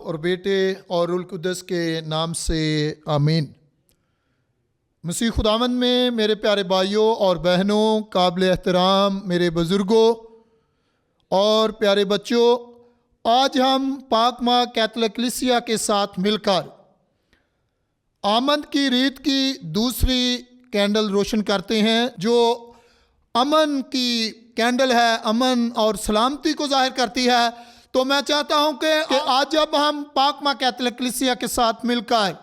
और बेटे और रूह कुद्दस के नाम से आमीन। मसीह खुदावंद में मेरे प्यारे भाइयों और बहनों, काबिल एहतराम मेरे बुज़ुर्गों और प्यारे बच्चों, आज हम पाक माँ कैथोलिक कलीसिया के साथ मिलकर आमद की रीत की दूसरी कैंडल रोशन करते हैं, जो अमन की कैंडल है, अमन और सलामती को जाहिर करती है। तो मैं चाहता हूं कि आज जब हम पाक माँ कैथोलिक कलीसिया के साथ मिलकर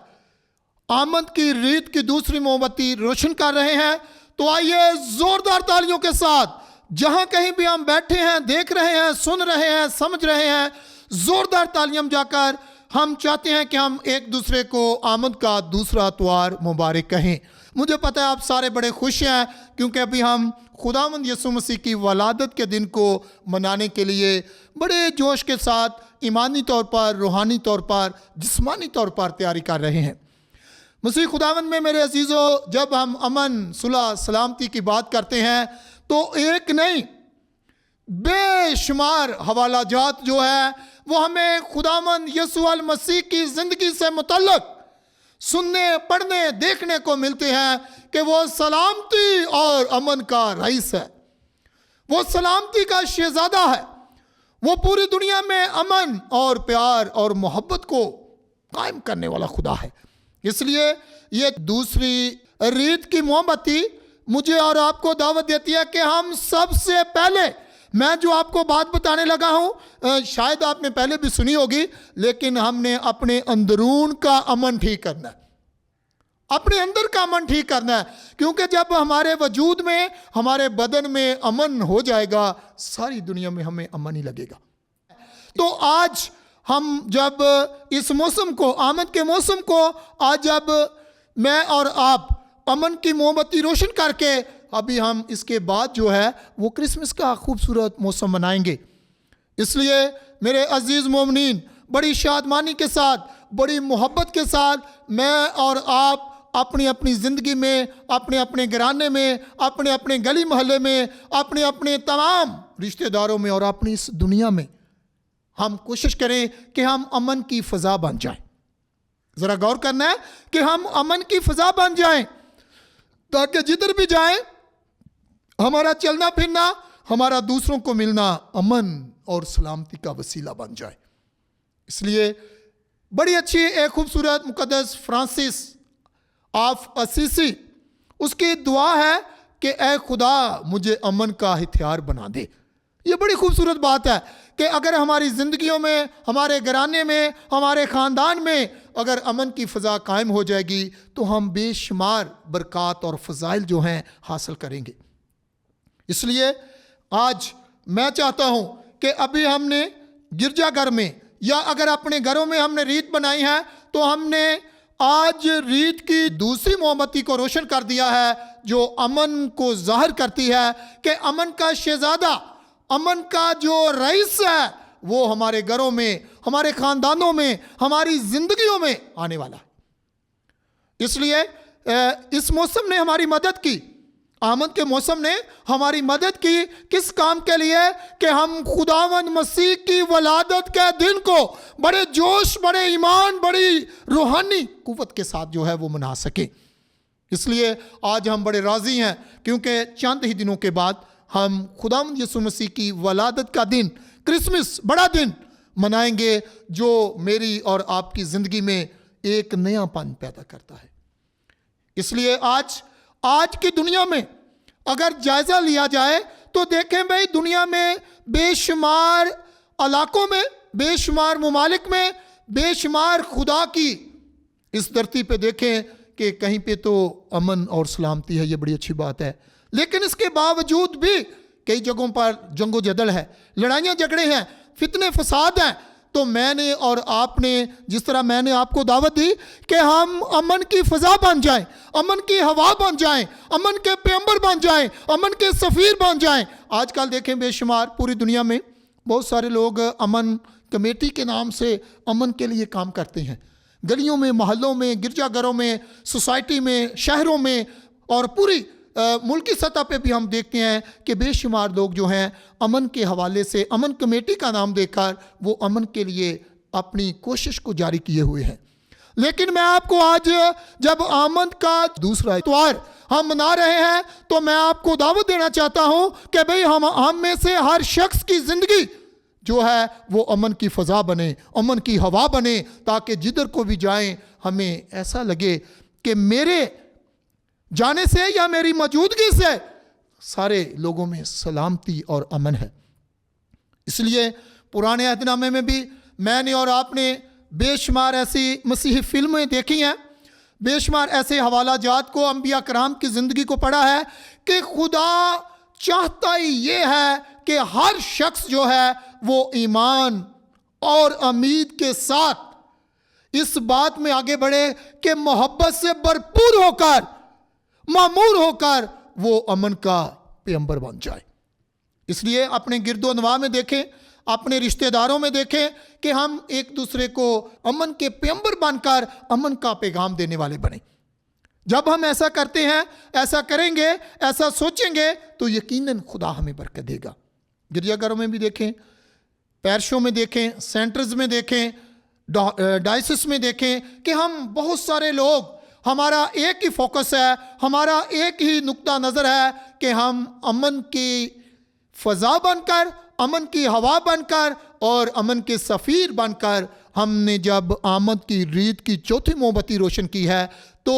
आमद की रीत की दूसरी मोमबत्ती रोशन कर रहे हैं, तो आइए जोरदार तालियों के साथ, जहां कहीं भी हम बैठे हैं, देख रहे हैं, सुन रहे हैं, समझ रहे हैं, जोरदार तालियां जाकर हम चाहते हैं कि हम एक दूसरे को आमद का दूसरा त्योहार मुबारक कहें। मुझे पता है आप सारे बड़े खुश हैं, क्योंकि अभी हम खुदावंद यीशु मसीह की वलादत के दिन को मनाने के लिए बड़े जोश के साथ ईमानी तौर पर, रूहानी तौर पर, जिस्मानी तौर पर तैयारी कर रहे हैं। मसीह खुदावंद में मेरे अजीज़ों, जब हम अमन, सुलह, सलामती की बात करते हैं तो एक नहीं बेशुमार हवाला जात जो है वो हमें खुदावंद यीशु अल मसीह की ज़िंदगी से मुतल्लक सुनने, पढ़ने, देखने को मिलते हैं कि वो सलामती और अमन का रईस है, वो सलामती का शहजादा है, वो पूरी दुनिया में अमन और प्यार और मोहब्बत को कायम करने वाला खुदा है। इसलिए ये दूसरी रीत की मोमबत्ती मुझे और आपको दावत देती है कि हम सबसे पहले, मैं जो आपको बात बताने लगा हूं शायद आपने पहले भी सुनी होगी, लेकिन हमने अपने अंदरून का अमन ठीक करना है, अपने अंदर का अमन ठीक करना है, क्योंकि जब हमारे वजूद में, हमारे बदन में अमन हो जाएगा, सारी दुनिया में हमें अमन ही लगेगा। तो आज हम जब इस मौसम को, आमद के मौसम को, आज जब मैं और आप अमन की मोमबत्ती रोशन करके, अभी हम इसके बाद जो है वो क्रिसमस का खूबसूरत मौसम मनाएंगे। इसलिए मेरे अजीज़ मोमिनीन, बड़ी शादमानी के साथ, बड़ी मोहब्बत के साथ मैं और आप अपनी अपनी ज़िंदगी में, अपने अपने घराने में, अपने अपने गली मोहल्ले में, अपने अपने तमाम रिश्तेदारों में और अपनी इस दुनिया में हम कोशिश करें कि हम अमन की फ़ज़ा बन जाएं। ज़रा गौर करना है कि हम अमन की फ़ज़ा बन जाएं, ताकि जिधर भी जाएं हमारा चलना फिरना, हमारा दूसरों को मिलना अमन और सलामती का वसीला बन जाए। इसलिए बड़ी अच्छी एक खूबसूरत मुक़द्दस फ्रांसिस ऑफ असीसी, उसकी दुआ है कि ए खुदा मुझे अमन का हथियार बना दे। ये बड़ी खूबसूरत बात है कि अगर हमारी ज़िंदगियों में, हमारे घराने में, हमारे ख़ानदान में अगर अमन की फ़ज़ा कायम हो जाएगी तो हम बेशुमार बरक़ात और फ़ज़ाइल जो हैं हासिल करेंगे। इसलिए आज मैं चाहता हूँ कि अभी हमने गिरजाघर में या अगर अपने घरों में हमने रीत बनाई है, तो हमने आज रीत की दूसरी मोमबत्ती को रोशन कर दिया है, जो अमन को ज़ाहिर करती है कि अमन का शहज़ादा, अमन का जो रईस है, वो हमारे घरों में, हमारे ख़ानदानों में, हमारी ज़िंदगियों में आने वाला है। इसलिए इस मौसम ने हमारी मदद की, आमद के मौसम ने हमारी मदद की, किस काम के लिए? कि हम खुदावंद मसीह की वलादत के दिन को बड़े जोश, बड़े ईमान, बड़ी रूहानी कुव्वत के साथ जो है वो मना सके। इसलिए आज हम बड़े राज़ी हैं, क्योंकि चंद ही दिनों के बाद हम खुदावंद यीशु मसीह की वलादत का दिन, क्रिसमस, बड़ा दिन मनाएंगे, जो मेरी और आपकी ज़िंदगी में एक नयापन पैदा करता है। इसलिए आज की दुनिया में अगर जायज़ा लिया जाए तो देखें भाई, दुनिया में बेशुमार इलाकों में, बेशुमार ममालिक में, बेशुमार खुदा की इस धरती पे देखें कि कहीं पे तो अमन और सलामती है, ये बड़ी अच्छी बात है, लेकिन इसके बावजूद भी कई जगहों पर जंगो जदल है, लड़ाइयाँ झगड़े हैं, फितने फसाद हैं। तो मैंने और आपने, जिस तरह मैंने आपको दावत दी कि हम अमन की फ़ज़ा बन जाएं, अमन की हवा बन जाएं, अमन के पैगंबर बन जाएं, अमन के सफ़ीर बन जाएं। आजकल देखें बेशुमार पूरी दुनिया में बहुत सारे लोग अमन कमेटी के नाम से अमन के लिए काम करते हैं। गलियों में, मोहल्लों में, गिरजाघरों में, सोसाइटी में, शहरों में और पूरी मुल्क की सतह पे भी हम देखते हैं कि बेशुमार लोग जो हैं अमन के हवाले से, अमन कमेटी का नाम देकर वो अमन के लिए अपनी कोशिश को जारी किए हुए हैं। लेकिन मैं आपको आज जब आमद का दूसरा इतवार हम मना रहे हैं तो मैं आपको दावत देना चाहता हूं कि भाई हम में से हर शख्स की जिंदगी जो है वो अमन की फ़ज़ा बने, अमन की हवा बने, ताकि जिधर को भी जाएं हमें ऐसा लगे कि मेरे जाने से या मेरी मौजूदगी से सारे लोगों में सलामती और अमन है। इसलिए पुराने अहदनामे में भी मैंने और आपने बेशुमार ऐसी मसीही फिल्में देखी हैं, बेशुमार ऐसे हवाला जात को, अंबिया कराम की ज़िंदगी को पढ़ा है कि खुदा चाहता ही ये है कि हर शख्स जो है वो ईमान और उम्मीद के साथ इस बात में आगे बढ़े कि मोहब्बत से भरपूर होकर, मामूर होकर वो अमन का पैगंबर बन जाए। इसलिए अपने गिरदो नवा में देखें, अपने रिश्तेदारों में देखें कि हम एक दूसरे को अमन के पैगंबर बनकर अमन का पैगाम देने वाले बने। जब हम ऐसा करते हैं, ऐसा करेंगे, ऐसा सोचेंगे तो यकीनन खुदा हमें बरकत देगा। गिरजाघरों में भी देखें, पैरशों में देखें, सेंटर्स में देखें, डायसिस में देखें कि हम बहुत सारे लोग, हमारा एक ही फोकस है, हमारा एक ही नुक्ता नज़र है कि हम अमन की फ़ज़ा बनकर, अमन की हवा बनकर और अमन के सफ़ीर बनकर हमने जब आमद की रीत की चौथी मोमबत्ती रोशन की है तो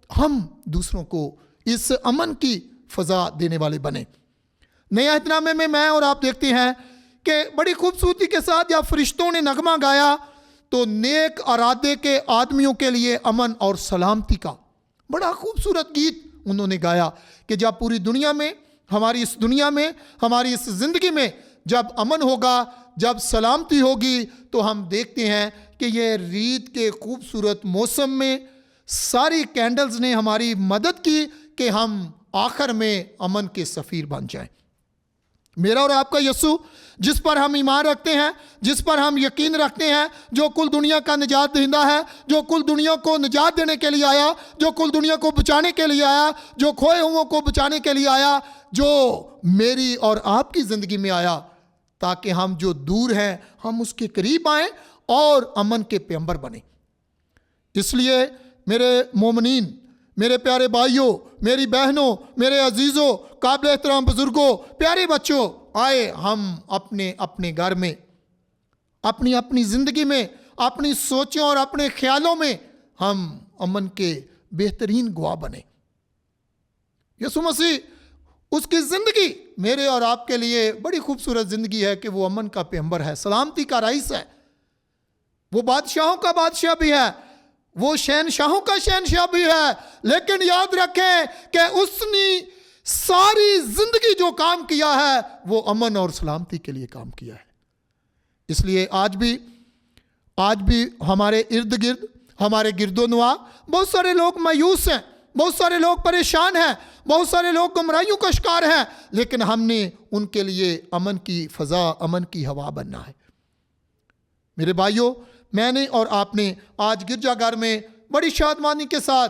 हम दूसरों को इस अमन की फ़ज़ा देने वाले बने। नए अहदनामे में मैं और आप देखते हैं कि बड़ी खूबसूरती के साथ जब फरिश्तों ने नगमा गाया तो नेक इरादे के आदमियों के लिए अमन और सलामती का बड़ा खूबसूरत गीत उन्होंने गाया कि जब पूरी दुनिया में, हमारी इस दुनिया में, हमारी इस ज़िंदगी में जब अमन होगा, जब सलामती होगी तो हम देखते हैं कि ये रीत के खूबसूरत मौसम में सारी कैंडल्स ने हमारी मदद की कि हम आखिर में अमन के सफ़ीर बन जाएं। मेरा और आपका यीशु जिस पर हम ईमान रखते हैं, जिस पर हम यकीन रखते हैं, जो कुल दुनिया का निजात दहिंदा है, जो कुल दुनिया को निजात देने के लिए आया, जो कुल दुनिया को बचाने के लिए आया, जो खोए हुओं को बचाने के लिए आया, जो मेरी और आपकी ज़िंदगी में आया ताकि हम जो दूर हैं हम उसके करीब आएँ और अमन के पैगंबर बने। इसलिए मेरे मोमिनीन, मेरे प्यारे भाइयों, मेरी बहनों, मेरे अजीज़ों, काबिल एहतराम बुज़ुर्गों, प्यारे बच्चों, आए हम अपने अपने घर में, अपनी अपनी ज़िंदगी में, अपनी सोचों और अपने ख्यालों में हम अमन के बेहतरीन गवाह बने। यीशु मसीह, उसकी ज़िंदगी मेरे और आपके लिए बड़ी खूबसूरत ज़िंदगी है कि वो अमन का पैगंबर है, सलामती का रईस है, वो बादशाहों का बादशाह भी है, वो शहनशाहों का शहनशाह भी है। लेकिन याद रखें कि उसने सारी जिंदगी जो काम किया है वो अमन और सलामती के लिए काम किया है। इसलिए आज भी हमारे इर्द गिर्द, हमारे गिरदोनुमा बहुत सारे लोग मायूस हैं, बहुत सारे लोग परेशान हैं, बहुत सारे लोग गुमराहियों का शिकार हैं, लेकिन हमने उनके लिए अमन की फ़ज़ा, अमन की हवा बनना है। मेरे भाइयों, मैंने और आपने आज गिरजाघर में बड़ी शादमानी के साथ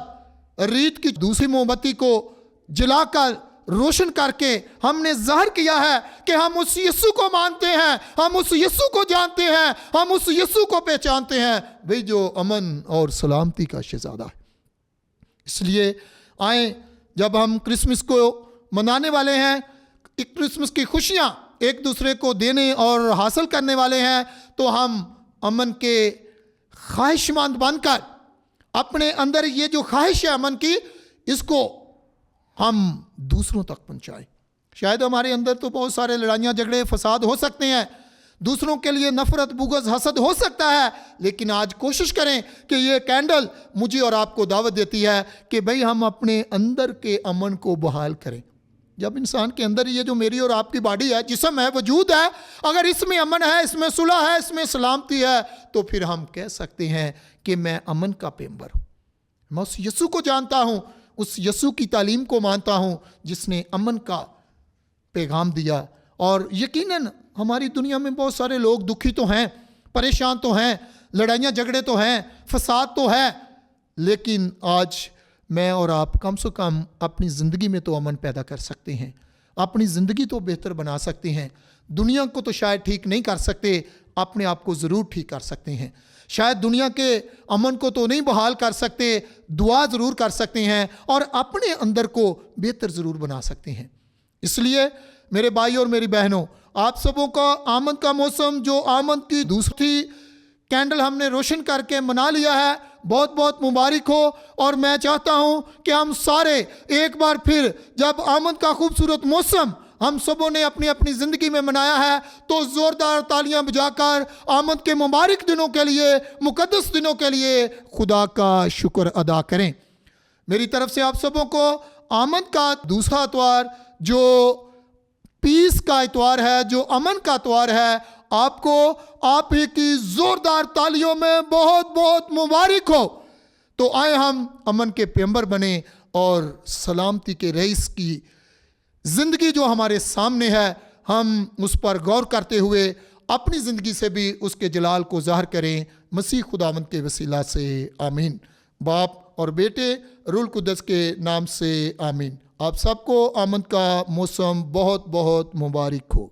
रीत की दूसरी मोमबत्ती को जलाकर रोशन करके हमने ज़ाहिर किया है कि हम उस यीशु को मानते हैं, हम उस यीशु को जानते हैं, हम उस यीशु को पहचानते हैं, वही जो अमन और सलामती का शहज़ादा है। इसलिए आए, जब हम क्रिसमस को मनाने वाले हैं, क्रिसमस की खुशियाँ एक दूसरे को देने और हासिल करने वाले हैं, तो हम अमन के ख्वाहिशमंद बनकर अपने अंदर ये जो ख्वाहिश है अमन की, इसको हम दूसरों तक पहुंचाएं। शायद हमारे अंदर तो बहुत सारे लड़ाइयाँ, झगड़े, फसाद हो सकते हैं, दूसरों के लिए नफरत, बुग़्ज़, हसद हो सकता है, लेकिन आज कोशिश करें कि ये कैंडल मुझे और आपको दावत देती है कि भाई हम अपने अंदर के अमन को बहाल करें। जब इंसान के अंदर ये जो मेरी और आपकी बॉडी है, जिस्म है, वजूद है, अगर इसमें अमन है, इसमें सुलह है, इसमें सलामती है, तो फिर हम कह सकते हैं कि मैं अमन का पैगंबर हूँ। मैं उस यीशु को जानता हूँ, उस यीशु की तालीम को मानता हूँ जिसने अमन का पैगाम दिया। और यकीनन हमारी दुनिया में बहुत सारे लोग दुखी तो हैं, परेशान तो हैं, लड़ाइयाँ झगड़े तो हैं, फसाद तो है, लेकिन आज मैं और आप कम से कम अपनी ज़िंदगी में तो अमन पैदा कर सकते हैं, अपनी ज़िंदगी तो बेहतर बना सकते हैं। दुनिया को तो शायद ठीक नहीं कर सकते, अपने आप को ज़रूर ठीक कर सकते हैं। शायद दुनिया के अमन को तो नहीं बहाल कर सकते, दुआ ज़रूर कर सकते हैं और अपने अंदर को बेहतर ज़रूर बना सकते हैं। इसलिए मेरे भाई और मेरी बहनों, आप सबों का आमद का मौसम, जो आमद की दूसरी कैंडल हमने रोशन करके मना लिया है, बहुत बहुत मुबारक हो। और मैं चाहता हूं कि हम सारे एक बार फिर, जब आमद का खूबसूरत मौसम हम सबों ने अपनी अपनी ज़िंदगी में मनाया है, तो ज़ोरदार तालियां बजाकर आमद के मुबारक दिनों के लिए, मुकद्दस दिनों के लिए खुदा का शुक्र अदा करें। मेरी तरफ से आप सबों को आमद का दूसरा इतवार, जो पीस का इतवार है, जो अमन का इतवार है, आपको आप ही की ज़ोरदार तालियों में बहुत बहुत मुबारक हो। तो आए हम अमन के पैगंबर बने और सलामती के रईस की ज़िंदगी जो हमारे सामने है, हम उस पर गौर करते हुए अपनी ज़िंदगी से भी उसके जलाल को ज़ाहिर करें, मसीह खुदावंद के वसीला से आमीन। बाप और बेटे रूह कुद्दस के नाम से आमीन। आप सबको आमद का मौसम बहुत बहुत मुबारक हो।